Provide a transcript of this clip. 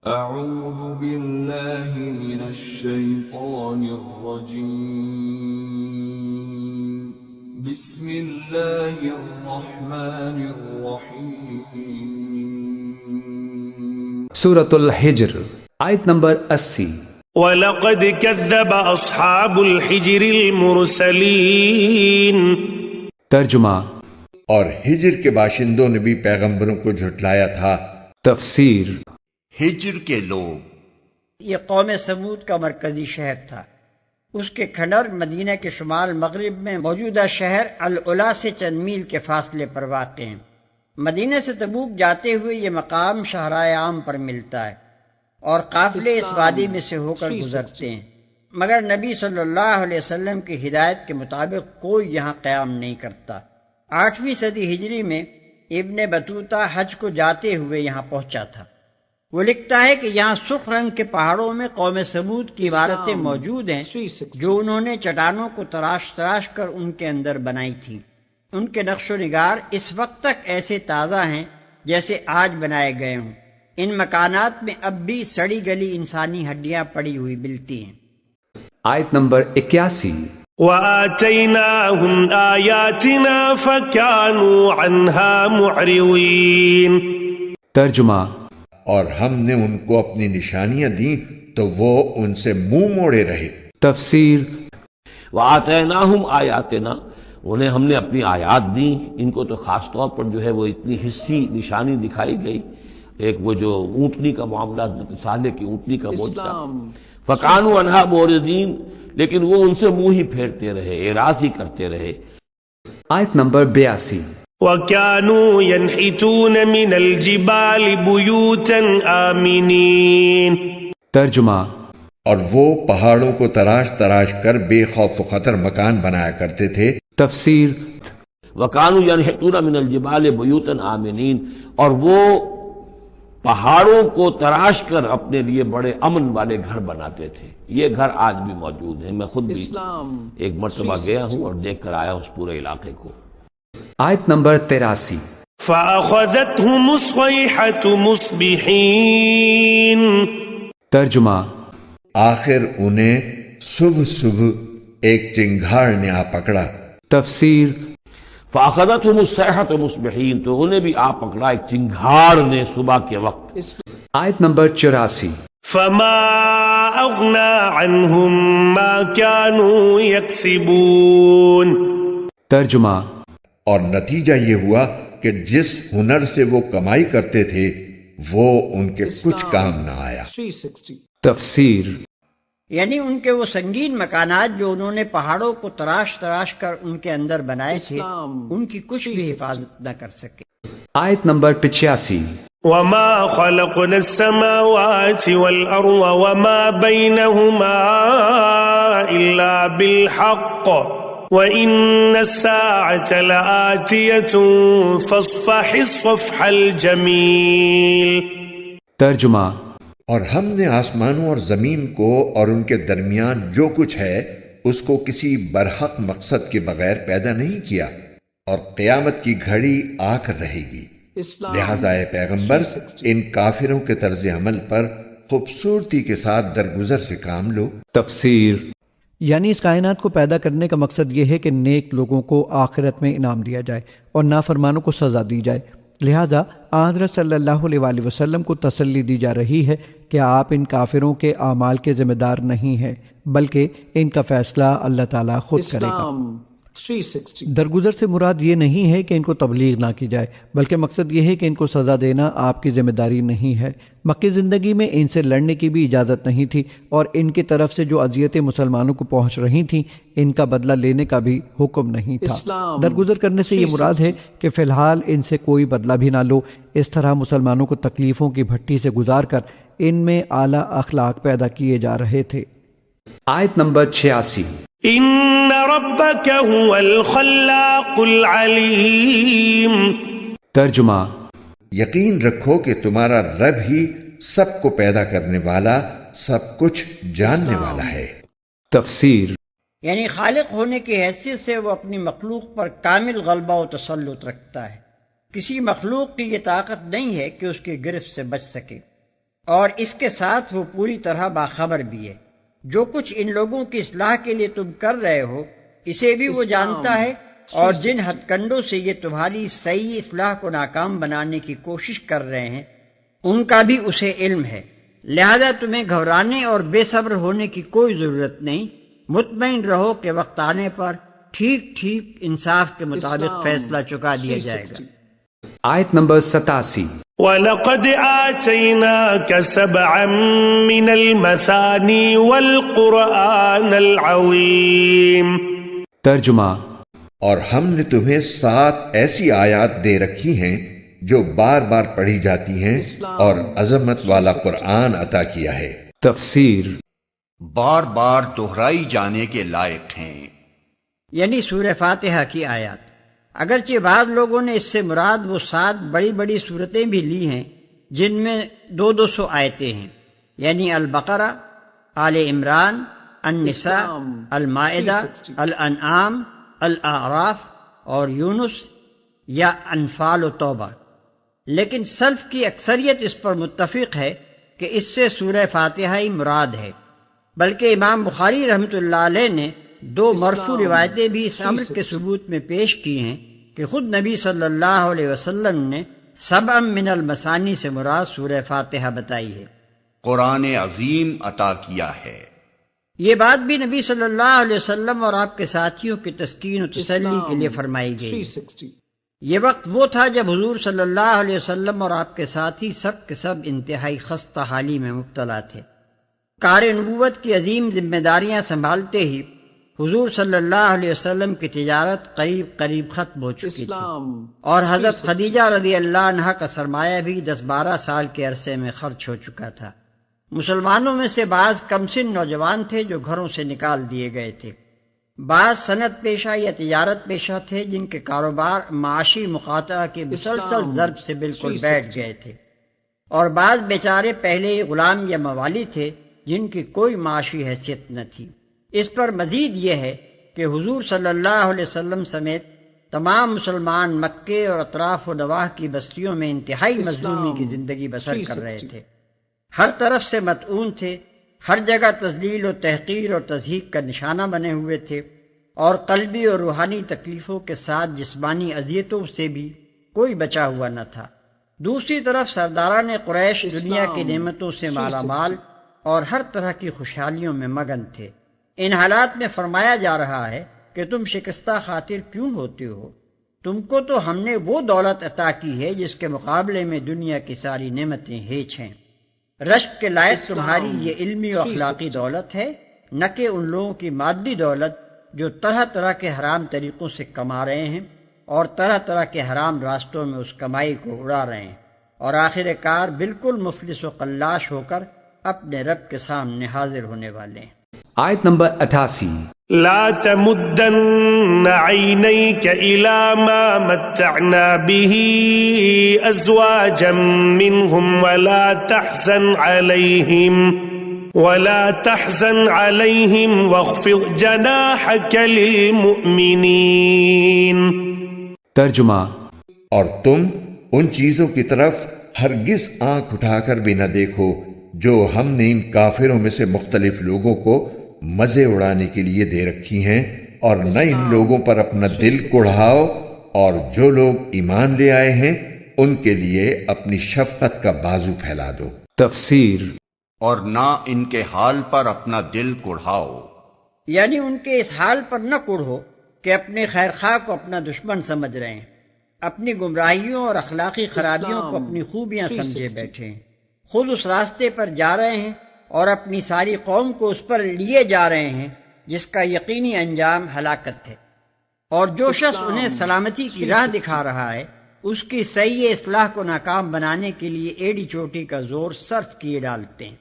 اعوذ باللہ من الشیطان الرجیم بسم اللہ الرحمن الرحیم سورۃ الحجر آیت نمبر 80۔ وَلَقَدْ كَذَّبَ أَصْحَابُ الْحِجْرِ الْمُرْسَلِينَ۔ ترجمہ، اور ہجر کے باشندوں نے بھی پیغمبروں کو جھٹلایا تھا۔ تفسیر، ہجر کے لوگ، یہ قوم سمود کا مرکزی شہر تھا۔ اس کے کھنڈر مدینہ کے شمال مغرب میں موجودہ شہر العلا سے چند میل کے فاصلے پر واقع ہیں۔ مدینہ سے تبوک جاتے ہوئے یہ مقام شاہراہ عام پر ملتا ہے اور قافلے اس وادی میں سے ہو کر گزرتے ہیں، مگر نبی صلی اللہ علیہ وسلم کی ہدایت کے مطابق کوئی یہاں قیام نہیں کرتا۔ 8ویں صدی ہجری میں ابن بطوطہ حج کو جاتے ہوئے یہاں پہنچا تھا۔ وہ لکھتا ہے کہ یہاں سرخ رنگ کے پہاڑوں میں قوم سمود کی عمارتیں موجود ہیں جو انہوں نے چٹانوں کو تراش تراش کر ان کے اندر بنائی تھیں۔ ان کے نقش و نگار اس وقت تک ایسے تازہ ہیں جیسے آج بنائے گئے ہوں۔ ان مکانات میں اب بھی سڑی گلی انسانی ہڈیاں پڑی ہوئی ملتی ہیں۔ آیت نمبر 81۔ وَآتَيْنَاهُمْ آيَاتِنَا فَكَانُوا عَنْهَا مُعْرِضِينَ۔ ترجمہ، اور ہم نے ان کو اپنی نشانیاں دیں تو وہ ان سے منہ موڑے رہے۔ تفسیر، وَآتَيْنَاهُمْ آیاتنا، انہیں ہم نے اپنی آیات دی۔ ان کو تو خاص طور پر جو ہے وہ اتنی حصی نشانی دکھائی گئی، ایک وہ جو اونٹنی کا معاملہ، صالح کی اونٹنی کا معجزہ، فَكَانُوا عَنْهَا مُعْرِضِينَ، لیکن وہ ان سے منہ ہی پھیرتے رہے، اعراض ہی کرتے رہے۔ آیت نمبر 82۔ وَكَانُوا يَنْحِتُونَ مِنَ الْجِبَالِ بُيُوتًا آمِنِينَ۔ ترجمہ، اور وہ پہاڑوں کو تراش تراش کر بے خوف و خطر مکان بنایا کرتے تھے۔ تفسیر، وَكَانُوا يَنْحِتُونَ مِنَ الْجِبَالِ بُيُوتًا آمِنِينَ، اور وہ پہاڑوں کو تراش کر اپنے لیے بڑے امن والے گھر بناتے تھے۔ یہ گھر آج بھی موجود ہیں، میں خود بھی ایک مرتبہ گیا ہوں اور دیکھ کر آیا اس پورے علاقے کو۔ آیت نمبر 83۔ فَأَخَذَتْهُمُ الصَّيْحَةُ مُصْبِحِينَ۔ ترجمہ، آخر انہیں صبح صبح ایک چنگھاڑ نے آ پکڑا۔ تفسیر، فَأَخَذَتْهُمُ الصَّيْحَةُ مُصْبِحِينَ، تو انہیں بھی آ پکڑا ایک چنگھاڑ نے صبح کے وقت۔ آیت نمبر 84۔ فَمَا أَغْنَى عَنْهُمْ مَا كَانُوا يَكْسِبُونَ۔ ترجمہ، اور نتیجہ یہ ہوا کہ جس ہنر سے وہ کمائی کرتے تھے وہ ان کے کچھ کام نہ آیا۔ تفسیر، یعنی ان کے وہ سنگین مکانات جو انہوں نے پہاڑوں کو تراش تراش کر ان کے اندر بنائے تھے، ان کی کچھ بھی حفاظت نہ کر سکے۔ آیت نمبر 85۔ وَمَا خَلَقْنَا السَّمَاوَاتِ وَالْأَرْضَ وَمَا بَيْنَهُمَا إِلَّا بِالْحَقِّ وَإِنَّ السَّاعَةَ لَآتِيَةٌ فَاصْفَحِ الصَّفْحَ الْجَمِيلَ۔ ترجمہ، اور ہم نے آسمانوں اور زمین کو اور ان کے درمیان جو کچھ ہے اس کو کسی برحق مقصد کے بغیر پیدا نہیں کیا، اور قیامت کی گھڑی آ کر رہے گی۔ لہٰذا اے پیغمبر، ان کافروں کے طرز عمل پر خوبصورتی کے ساتھ درگزر سے کام لو۔ تفسیر، یعنی اس کائنات کو پیدا کرنے کا مقصد یہ ہے کہ نیک لوگوں کو آخرت میں انعام دیا جائے اور نافرمانوں کو سزا دی جائے۔ لہٰذا حضرت صلی اللہ علیہ وآلہ وسلم کو تسلی دی جا رہی ہے کہ آپ ان کافروں کے اعمال کے ذمہ دار نہیں ہیں، بلکہ ان کا فیصلہ اللہ تعالیٰ خود کرے گا۔ درگزر سے مراد یہ نہیں ہے کہ ان کو تبلیغ نہ کی جائے، بلکہ مقصد یہ ہے کہ ان کو سزا دینا آپ کی ذمہ داری نہیں ہے۔ مکی زندگی میں ان سے لڑنے کی بھی اجازت نہیں تھی، اور ان کی طرف سے جو اذیتیں مسلمانوں کو پہنچ رہی تھیں ان کا بدلہ لینے کا بھی حکم نہیں تھا۔ درگزر کرنے سے یہ مراد ہے کہ فی الحال ان سے کوئی بدلہ بھی نہ لو۔ اس طرح مسلمانوں کو تکلیفوں کی بھٹی سے گزار کر ان میں اعلیٰ اخلاق پیدا کیے جا رہے تھے۔ آیت نمبر 86۔ إِنَّ رَبَّكَ هُوَ الْخَلَّاقُ الْعَلِيمُ۔ ترجمہ، یقین رکھو کہ تمہارا رب ہی سب کو پیدا کرنے والا، سب کچھ جاننے والا ہے۔ تفسیر، یعنی خالق ہونے کی حیثیت سے وہ اپنی مخلوق پر کامل غلبہ و تسلط رکھتا ہے۔ کسی مخلوق کی یہ طاقت نہیں ہے کہ اس کی گرفت سے بچ سکے۔ اور اس کے ساتھ وہ پوری طرح باخبر بھی ہے۔ جو کچھ ان لوگوں کی اصلاح کے لیے تم کر رہے ہو اسے بھی وہ جانتا ہے، اور جن ہتھ کنڈوں سے یہ تمہاری صحیح اصلاح کو ناکام بنانے کی کوشش کر رہے ہیں ان کا بھی اسے علم ہے۔ لہذا تمہیں گھبرانے اور بے صبر ہونے کی کوئی ضرورت نہیں، مطمئن رہو کہ وقت آنے پر ٹھیک ٹھیک انصاف کے مطابق فیصلہ چکا دیا جائے گا۔ آیت نمبر 87۔ وَلَقَدْ آتَيْنَاكَ سَبْعًا مِّنَ الْمَثَانِي وَالْقُرْآنَ الْعَظِيمَ۔ ترجمہ، اور ہم نے تمہیں 7 ایسی آیات دے رکھی ہیں جو بار بار پڑھی جاتی ہیں اور عظمت والا قرآن عطا کیا ہے۔ تفسیر، بار بار دہرائی جانے کے لائق ہیں، یعنی سورہ فاتحہ کی آیات۔ اگرچہ بعض لوگوں نے اس سے مراد وہ 7 بڑی بڑی سورتیں بھی لی ہیں جن میں 200 آیتیں ہیں، یعنی البقرہ، آل عمران، النساء، المائدہ، الانعام، الاعراف اور یونس یا انفال و توبہ۔ لیکن سلف کی اکثریت اس پر متفق ہے کہ اس سے سورہ فاتحہ ہی مراد ہے، بلکہ امام بخاری رحمۃ اللہ علیہ نے 2 مرفوع روایتیں بھی اس امر کے ثبوت میں پیش کی ہیں کہ خود نبی صلی اللہ علیہ وسلم نے 7 من المثانی سے مراد سورہ فاتحہ بتائی ہے، قرآن عظیم عطا کیا ہے۔ یہ بات بھی نبی صلی اللہ علیہ وسلم اور آپ کے ساتھیوں کی تسکین و تسلی کے لیے فرمائی گئی۔ یہ وقت وہ تھا جب حضور صلی اللہ علیہ وسلم اور آپ کے ساتھی سب کے سب انتہائی خستہ حالی میں مبتلا تھے۔ کار نبوت کی عظیم ذمہ داریاں سنبھالتے ہی حضور صلی اللہ علیہ وسلم کی تجارت قریب ختم ہو چکی تھی، اور حضرت خدیجہ رضی اللہ عنہا کا سرمایہ بھی 10-12 سال کے عرصے میں خرچ ہو چکا تھا۔ مسلمانوں میں سے بعض کم سن نوجوان تھے جو گھروں سے نکال دیے گئے تھے، بعض صنعت پیشہ یا تجارت پیشہ تھے جن کے کاروبار معاشی مقاطعہ کے مسلسل ضرب سے بالکل بیٹھ گئے تھے، اور بعض بیچارے پہلے ہی غلام یا موالی تھے جن کی کوئی معاشی حیثیت نہ تھی۔ اس پر مزید یہ ہے کہ حضور صلی اللہ علیہ وسلم سمیت تمام مسلمان مکے اور اطراف و نواح کی بستیوں میں انتہائی مظلومی کی زندگی بسر کر رہے تھے، ہر طرف سے مطعون تھے، ہر جگہ تذلیل و تحقیر اور تضحیک کا نشانہ بنے ہوئے تھے، اور قلبی اور روحانی تکلیفوں کے ساتھ جسمانی اذیتوں سے بھی کوئی بچا ہوا نہ تھا۔ دوسری طرف سرداران قریش دنیا کی نعمتوں سے مالا مال اور ہر طرح کی خوشحالیوں میں مگن تھے۔ ان حالات میں فرمایا جا رہا ہے کہ تم شکستہ خاطر کیوں ہوتے ہو؟ تم کو تو ہم نے وہ دولت عطا کی ہے جس کے مقابلے میں دنیا کی ساری نعمتیں ہیچ ہیں۔ رشک کے لائق تمہاری یہ علمی و اخلاقی دولت ہے، نہ کہ ان لوگوں کی مادی دولت جو طرح طرح کے حرام طریقوں سے کما رہے ہیں اور طرح طرح کے حرام راستوں میں اس کمائی کو اڑا رہے ہیں، اور آخر کار بالکل مفلس و قلاش ہو کر اپنے رب کے سامنے حاضر ہونے والے ہیں۔ آیت نمبر 88۔ لا تمدن عينيك إلى ما متعنا به أزواجا منهم ولا تحزن عليهم واخفض جناحك للمؤمنين۔ ترجمہ، اور تم ان چیزوں کی طرف ہرگز آنکھ اٹھا کر بھی نہ دیکھو جو ہم نے ان کافروں میں سے مختلف لوگوں کو مزے اڑانے کے لیے دے رکھی ہیں، اور نہ ان لوگوں پر اپنا دل کڑھاؤ، اور جو لوگ ایمان لے آئے ہیں ان کے لیے اپنی شفقت کا بازو پھیلا دو۔ تفسیر، اور نہ ان کے حال پر اپنا دل کڑھاؤ، یعنی ان کے اس حال پر نہ کڑھو کہ اپنے خیر خواہ کو اپنا دشمن سمجھ رہے ہیں، اپنی گمراہیوں اور اخلاقی خرابیوں کو اپنی خوبیاں سمجھے بیٹھے ہیں، خود اس راستے پر جا رہے ہیں اور اپنی ساری قوم کو اس پر لیے جا رہے ہیں جس کا یقینی انجام ہلاکت ہے، اور جو شخص انہیں سلامتی کی راہ دکھا رہا ہے اس کی صحیح اصلاح کو ناکام بنانے کے لیے ایڑی چوٹی کا زور صرف کیے ڈالتے ہیں۔